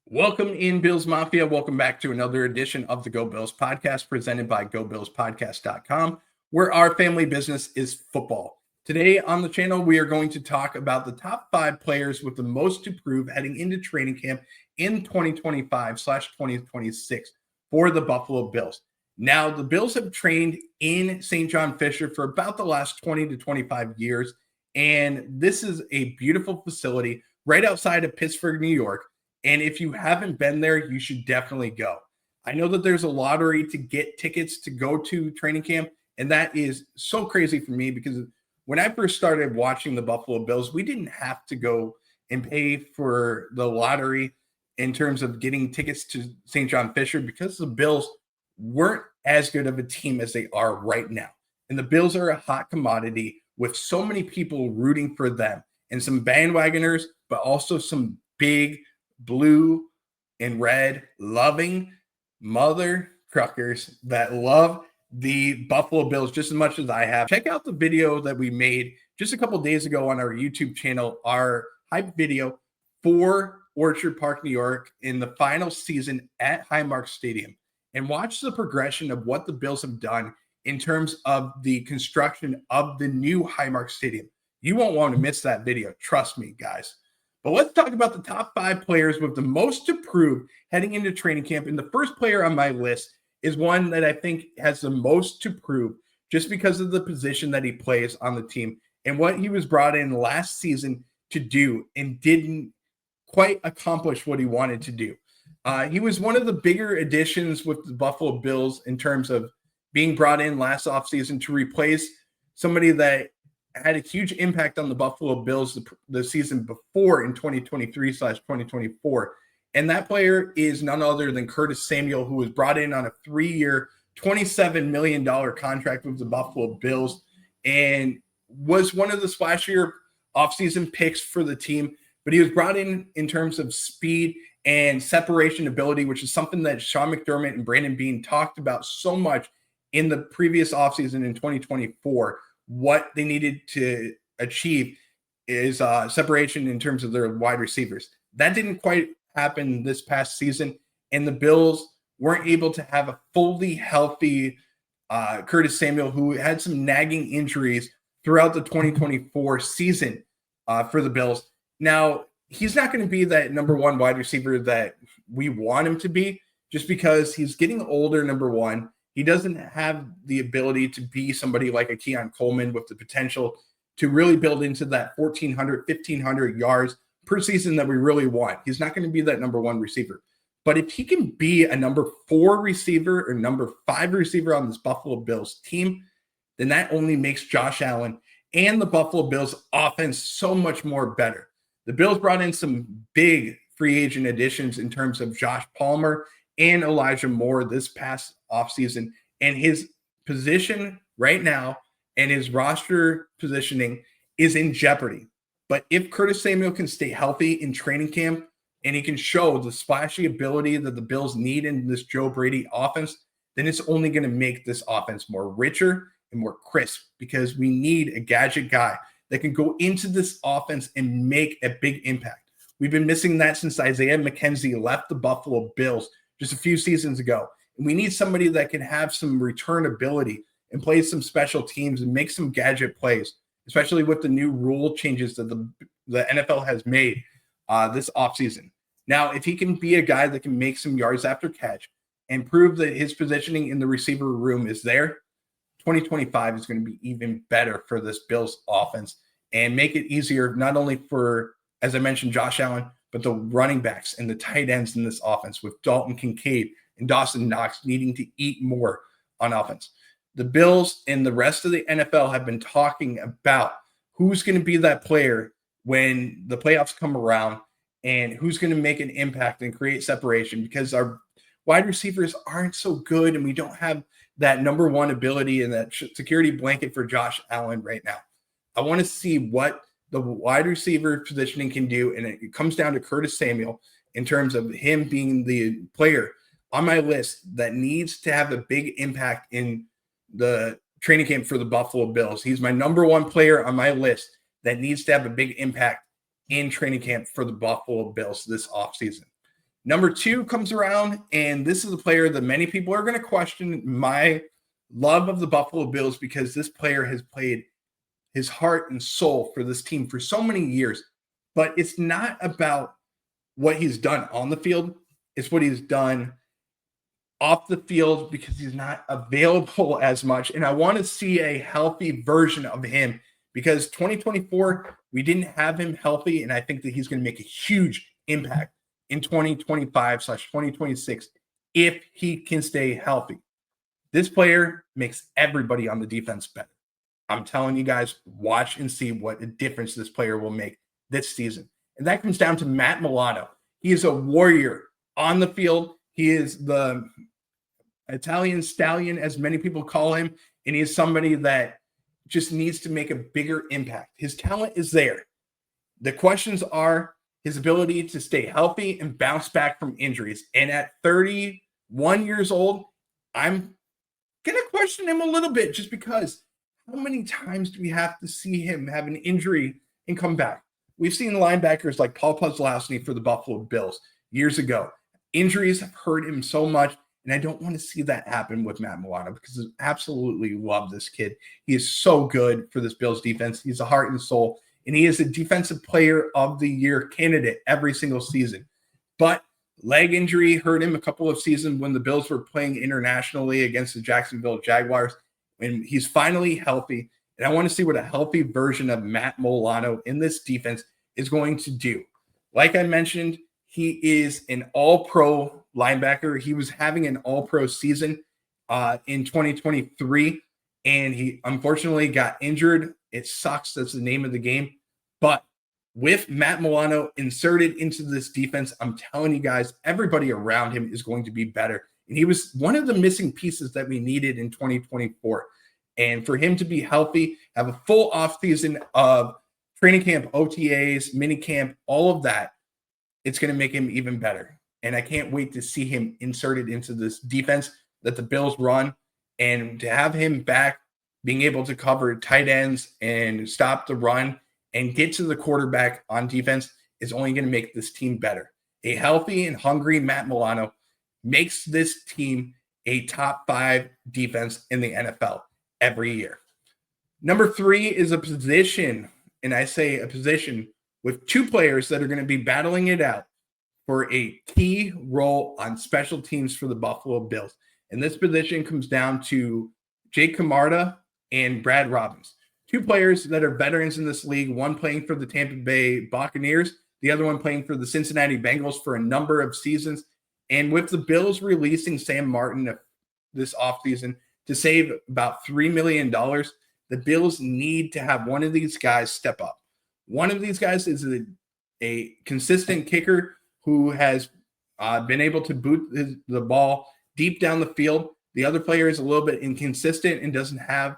Welcome in, Bills Mafia. Welcome back to another edition of the Go Bills podcast presented by GoBillsPodcast.com, where our family business is football. Today on the channel, we are going to talk about the top 5 players with the most to prove heading into training camp in 2025/2026 for the Buffalo Bills. Now, the Bills have trained in St. John Fisher for about the last 20 to 25 years, and this is a beautiful facility right outside of Pittsburgh, New York. And if you haven't been there, you should definitely go. I know that there's a lottery to get tickets to go to training camp, and that is so crazy for me because when I first started watching the Buffalo Bills, we didn't have to go and pay for the lottery in terms of getting tickets to St. John Fisher because the Bills weren't as good of a team as they are right now. And the Bills are a hot commodity with so many people rooting for them and some bandwagoners, but also some big blue and red loving mother truckers that love the Buffalo Bills just as much as I have. Check out the video that we made just a couple days ago on our YouTube channel, our hype video for Orchard Park, New York in the final season at Highmark Stadium, and watch the progression of what the Bills have done in terms of the construction of the new Highmark Stadium. You won't want to miss that video. Trust me, guys. But let's talk about the top 5 players with the most to prove heading into training camp. And the first player on my list is one that I think has the most to prove just because of the position that he plays on the team and what he was brought in last season to do and didn't quite accomplish what he wanted to do. He was one of the bigger additions with the Buffalo Bills in terms of being brought in last offseason to replace somebody that had a huge impact on the Buffalo Bills the season before in 2023/2024. And that player is none other than Curtis Samuel, who was brought in on a 3-year, $27 million contract with the Buffalo Bills and was one of the splashier offseason picks for the team. But he was brought in terms of speed and separation ability, which is something that Sean McDermott and Brandon Beane talked about so much in the previous offseason in 2024. What they needed to achieve is separation in terms of their wide receivers. That didn't quite happen this past season, and the Bills weren't able to have a fully healthy Curtis Samuel, who had some nagging injuries throughout the 2024 season for the Bills. Now, he's not going to be that number one wide receiver that we want him to be just because he's getting older, number one. He doesn't have the ability to be somebody like a Keon Coleman with the potential to really build into that 1,400, 1,500 yards per season that we really want. He's not going to be that number one receiver. But if he can be a number 4 receiver or number 5 receiver on this Buffalo Bills team, then that only makes Josh Allen and the Buffalo Bills offense so much more better. The Bills brought in some big free agent additions in terms of Josh Palmer and Elijah Moore this past offseason, and his position right now and his roster positioning is in jeopardy. But if Curtis Samuel can stay healthy in training camp and he can show the splashy ability that the Bills need in this Joe Brady offense, then it's only going to make this offense more richer and more crisp because we need a gadget guy that can go into this offense and make a big impact. We've been missing that since Isaiah McKenzie left the Buffalo Bills just a few seasons ago. And we need somebody that can have some return ability and play some special teams and make some gadget plays, especially with the new rule changes that the NFL has made this offseason. Now, if he can be a guy that can make some yards after catch and prove that his positioning in the receiver room is there, 2025 is going to be even better for this Bills offense and make it easier not only for, as I mentioned, Josh Allen, but the running backs and the tight ends in this offense with Dalton Kincaid and Dawson Knox needing to eat more on offense. The Bills and the rest of the NFL have been talking about who's going to be that player when the playoffs come around and who's going to make an impact and create separation, because wide receivers aren't so good and we don't have that number one ability and that security blanket for Josh Allen right now. I want to see what the wide receiver positioning can do. And it comes down to Curtis Samuel in terms of him being the player on my list that needs to have a big impact in the training camp for the Buffalo Bills. He's my number one player on my list that needs to have a big impact in training camp for the Buffalo Bills this offseason. Number two comes around, and this is a player that many people are going to question my love of the Buffalo Bills because this player has played his heart and soul for this team for so many years. But it's not about what he's done on the field. It's what he's done off the field because he's not available as much. And I want to see a healthy version of him because 2024, we didn't have him healthy. And I think that he's going to make a huge impact in 2025/2026 if he can stay healthy. This player makes everybody on the defense better. I'm telling you guys, watch and see what a difference this player will make this season. And that comes down to Matt Milano. He is a warrior on the field. He is the Italian stallion, as many people call him, and he is somebody that just needs to make a bigger impact. His talent is there. The questions are his ability to stay healthy and bounce back from injuries. And at 31 years old, I'm going to question him a little bit just because how many times do we have to see him have an injury and come back? We've seen linebackers like Paul Postlowski for the Buffalo Bills years ago. Injuries have hurt him so much, and I don't want to see that happen with Matt Milano because I absolutely love this kid. He is so good for this Bills defense. He's a heart and soul, and he is a defensive player of the year candidate every single season. But leg injury hurt him a couple of seasons when the Bills were playing internationally against the Jacksonville Jaguars. When he's finally healthy, and I want to see what a healthy version of Matt Milano in this defense is going to do. Like I mentioned, he is an all-pro linebacker. He was having an all-pro season in 2023, and he unfortunately got injured. It sucks. That's the name of the game. But with Matt Milano inserted into this defense, I'm telling you guys, everybody around him is going to be better. And he was one of the missing pieces that we needed in 2024. And for him to be healthy, have a full offseason of training camp, OTAs, mini camp, all of that, it's going to make him even better. And I can't wait to see him inserted into this defense that the Bills run and to have him back being able to cover tight ends and stop the run and get to the quarterback on defense is only going to make this team better. A healthy and hungry Matt Milano makes this team a top 5 defense in the NFL every year. Number 3 is a position, and I say a position with 2 players that are going to be battling it out for a key role on special teams for the Buffalo Bills. And this position comes down to Jake Camarda and Brad Robbins. 2 players that are veterans in this league, one playing for the Tampa Bay Buccaneers, the other one playing for the Cincinnati Bengals for a number of seasons. And with the Bills releasing Sam Martin this offseason to save about $3 million, the Bills need to have one of these guys step up. One of these guys is a consistent kicker who has been able to boot the ball deep down the field. The other player is a little bit inconsistent and doesn't have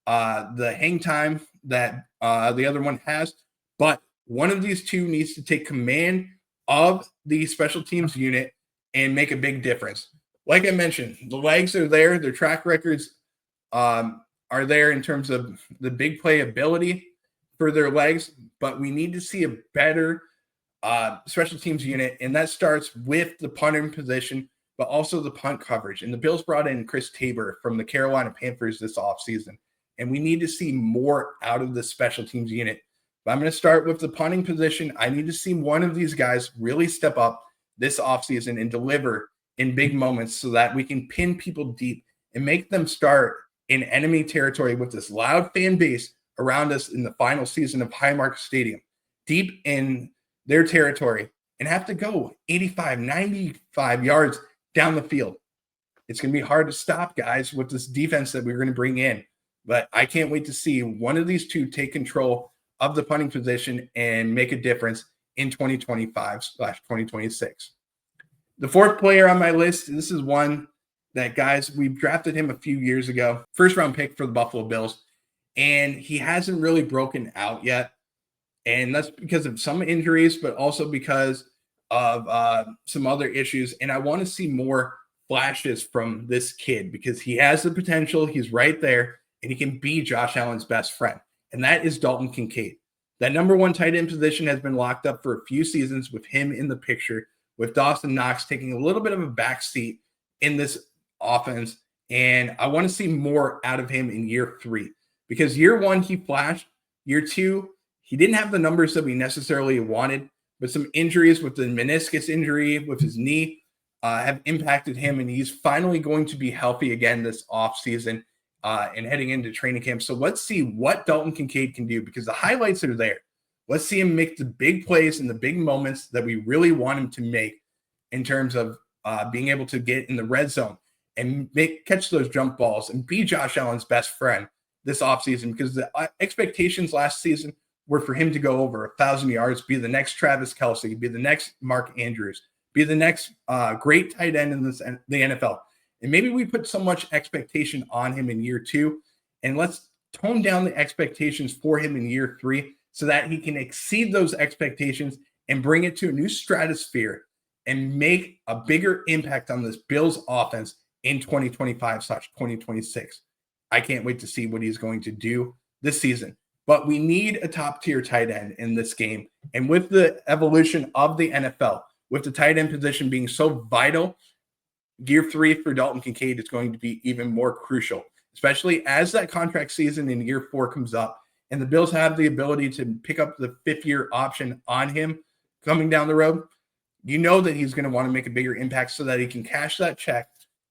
the hang time that the other one has. But one of these 2 needs to take command of the special teams unit and make a big difference. Like I mentioned, the legs are there. Their track records are there in terms of the big play ability for their legs, but we need to see a better special teams unit, and that starts with the punting position, but also the punt coverage. And the Bills brought in Chris Tabor from the Carolina Panthers this offseason, and we need to see more out of the special teams unit. But I'm going to start with the punting position. I need to see one of these guys really step up this offseason and deliver in big moments so that we can pin people deep and make them start in enemy territory with this loud fan base around us in the final season of Highmark Stadium, deep in their territory, and have to go 85, 95 yards down the field. It's going to be hard to stop, guys, with this defense that we're going to bring in. But I can't wait to see one of these 2 take control of the punting position and make a difference in 2025/2026. The fourth player on my list, this is one that, guys, we drafted him a few years ago, first round pick for the Buffalo Bills, and he hasn't really broken out yet. And that's because of some injuries, but also because of some other issues. And I want to see more flashes from this kid because he has the potential. He's right there, and he can be Josh Allen's best friend. And that is Dalton Kincaid. That number one tight end position has been locked up for a few seasons with him in the picture, with Dawson Knox taking a little bit of a backseat in this offense. And I want to see more out of him in year 3 because year 1, he flashed. Year 2, he didn't have the numbers that we necessarily wanted, but some injuries with the meniscus injury with his knee have impacted him, and he's finally going to be healthy again this offseason and heading into training camp. So let's see what Dalton Kincaid can do because the highlights are there. Let's see him make the big plays and the big moments that we really want him to make in terms of being able to get in the red zone and catch those jump balls and be Josh Allen's best friend this offseason because the expectations last season were for him to go over 1,000 yards, be the next Travis Kelce, be the next Mark Andrews, be the next great tight end in the NFL. And maybe we put so much expectation on him in year 2, and let's tone down the expectations for him in year 3 so that he can exceed those expectations and bring it to a new stratosphere and make a bigger impact on this Bills offense in 2025/2026. I can't wait to see what he's going to do this season. But we need a top-tier tight end in this game. And with the evolution of the NFL, with the tight end position being so vital, year 3 for Dalton Kincaid is going to be even more crucial, especially as that contract season in year 4 comes up. And the Bills have the ability to pick up the 5th-year option on him coming down the road. You know that he's going to want to make a bigger impact so that he can cash that check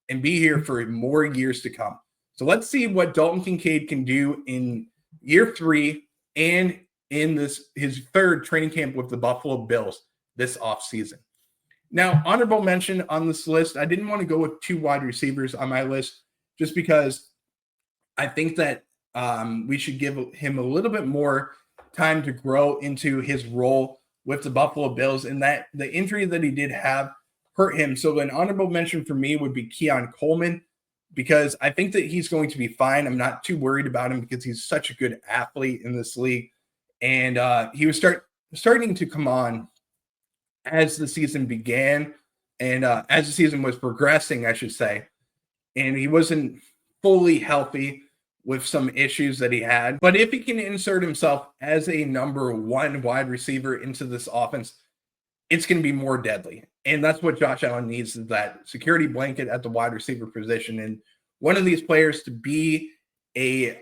and be here for more years to come. So let's see what Dalton Kincaid can do in year 3 and in his 3rd training camp with the Buffalo Bills this offseason. Now, honorable mention on this list, I didn't want to go with 2 wide receivers on my list just because I think that we should give him a little bit more time to grow into his role with the Buffalo Bills, and that the injury that he did have hurt him. So an honorable mention for me would be Keon Coleman, because I think that he's going to be fine. I'm not too worried about him because he's such a good athlete in this league. And he was starting to come on as the season began and as the season was progressing, I should say. And he wasn't fully healthy with some issues that he had. But if he can insert himself as a number 1 wide receiver into this offense, it's going to be more deadly. And that's what Josh Allen needs, is that security blanket at the wide receiver position. And one of these players to be a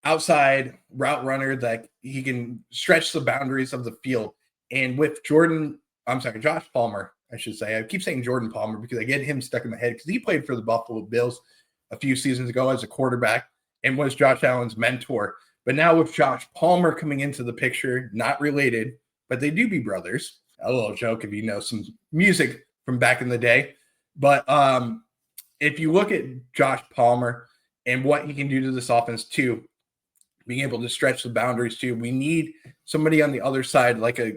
outside route runner that he can stretch the boundaries of the field. And with Josh Palmer, I should say. I keep saying Jordan Palmer because I get him stuck in my head because he played for the Buffalo Bills a few seasons ago as a quarterback and was Josh Allen's mentor. But now with Josh Palmer coming into the picture, not related, but they do be brothers. A little joke if you know some music from back in the day. But if you look at Josh Palmer and what he can do to this offense too, being able to stretch the boundaries too, we need somebody on the other side like a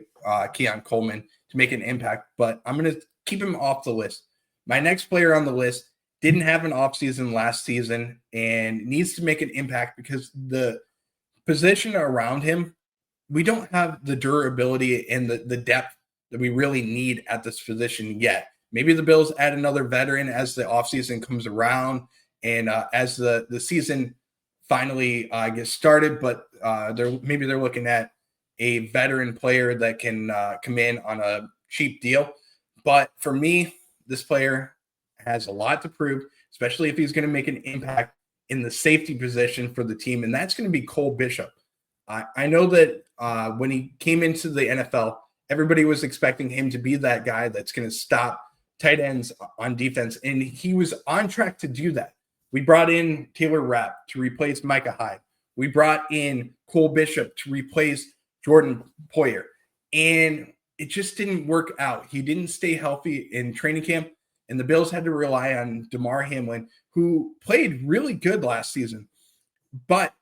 Keon Coleman to make an impact. But I'm going to keep him off the list. My next player on the list didn't have an offseason last season and needs to make an impact because the position around him, we don't have the durability and the depth that we really need at this position yet. Maybe the Bills add another veteran as the offseason comes around and as the season finally gets started, but they're looking at a veteran player that can come in on a cheap deal. But for me, this player has a lot to prove, especially if he's going to make an impact in the safety position for the team, and that's going to be Cole Bishop. I know that when he came into the NFL, everybody was expecting him to be that guy that's going to stop tight ends on defense, and he was on track to do that. We brought in Taylor Rapp to replace Micah Hyde. We brought in Cole Bishop to replace Jordan Poyer, and it just didn't work out. He didn't stay healthy in training camp, and the Bills had to rely on Damar Hamlin, who played really good last season. But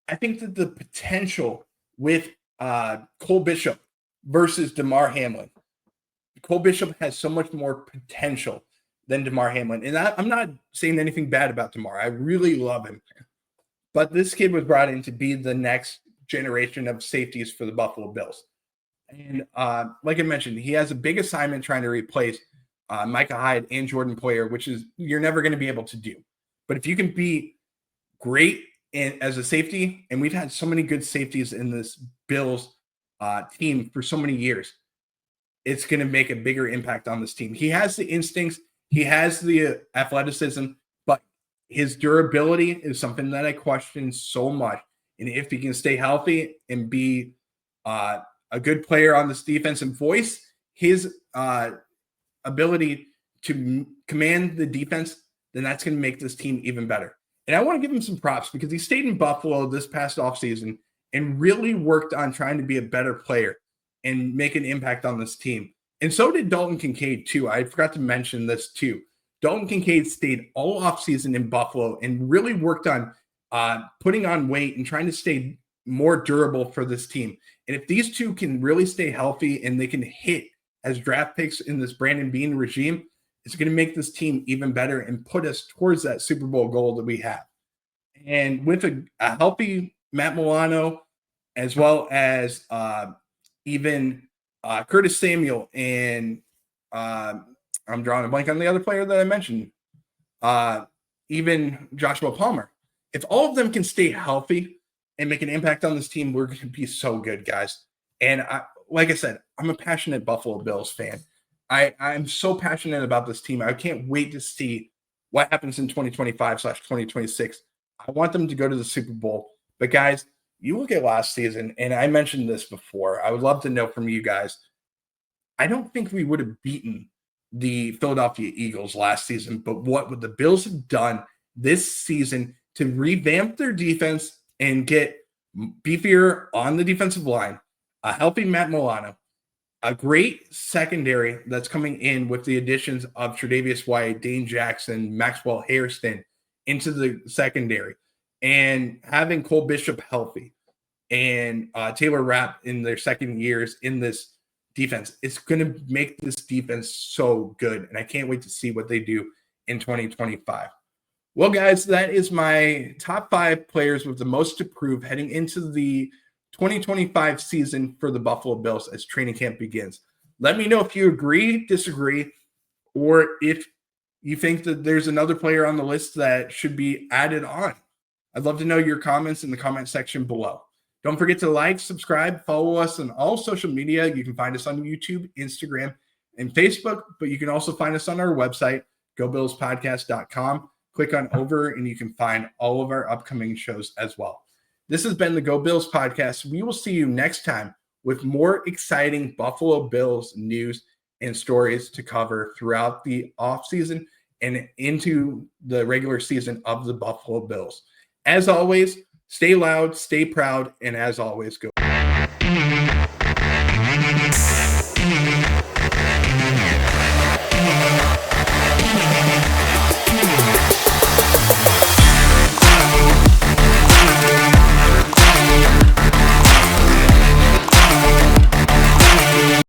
I think that the potential with Cole Bishop versus Damar Hamlin, Cole Bishop has so much more potential than Damar Hamlin. And I'm not saying anything bad about Damar. I really love him. But this kid was brought in to be the next generation of safeties for the Buffalo Bills. And like I mentioned, he has a big assignment trying to replace Micah Hyde and Jordan Poyer, which is you're never going to be able to do. But if you can be great as a safety, and we've had so many good safeties in this Bills team for so many years, it's going to make a bigger impact on this team. He has the instincts, he has the athleticism, but his durability is something that I question so much. And if he can stay healthy and be a good player on this defense and voice his ability to command the defense, then that's going to make this team even better. And I want to give him some props because he stayed in Buffalo this past offseason and really worked on trying to be a better player and make an impact on this team. And so did Dalton Kincaid too. I forgot to mention this too. Dalton Kincaid stayed all offseason in Buffalo and really worked on putting on weight and trying to stay more durable for this team. And if these two can really stay healthy and they can hit as draft picks in this Brandon Beane regime, it's going to make this team even better and put us towards that Super Bowl goal that we have. And with a healthy Matt Milano, as well as even Curtis Samuel and I'm drawing a blank on the other player that I mentioned, even Joshua Palmer. If all of them can stay healthy and make an impact on this team, we're going to be so good, guys. And like I said, I'm a passionate Buffalo Bills fan. I'm so passionate about this team. I can't wait to see what happens in 2025/2026. I want them to go to the Super Bowl. But guys, you look at last season, and I mentioned this before. I would love to know from you guys. I don't think we would have beaten the Philadelphia Eagles last season, but what would the Bills have done this season to revamp their defense and get beefier on the defensive line, a healthy Matt Milano, a great secondary that's coming in with the additions of Tre'Davious White, Dane Jackson, Maxwell Hairston into the secondary, and having Cole Bishop healthy and Taylor Rapp in their second years in this defense. It's going to make this defense so good, and I can't wait to see what they do in 2025. Well, guys, that is my top 5 players with the most to prove heading into the 2025 season for the Buffalo Bills as training camp begins. Let me know if you agree, disagree, or if you think that there's another player on the list that should be added on. I'd love to know your comments in the comment section below. Don't forget to like, subscribe, follow us on all social media. You can find us on YouTube, Instagram, and Facebook, but you can also find us on our website, gobillspodcast.com. Click on over and you can find all of our upcoming shows as well. This has been the Go Bills podcast. We will see you next time with more exciting Buffalo Bills news and stories to cover throughout the offseason and into the regular season of the Buffalo Bills. As always, stay loud, stay proud, and as always, go.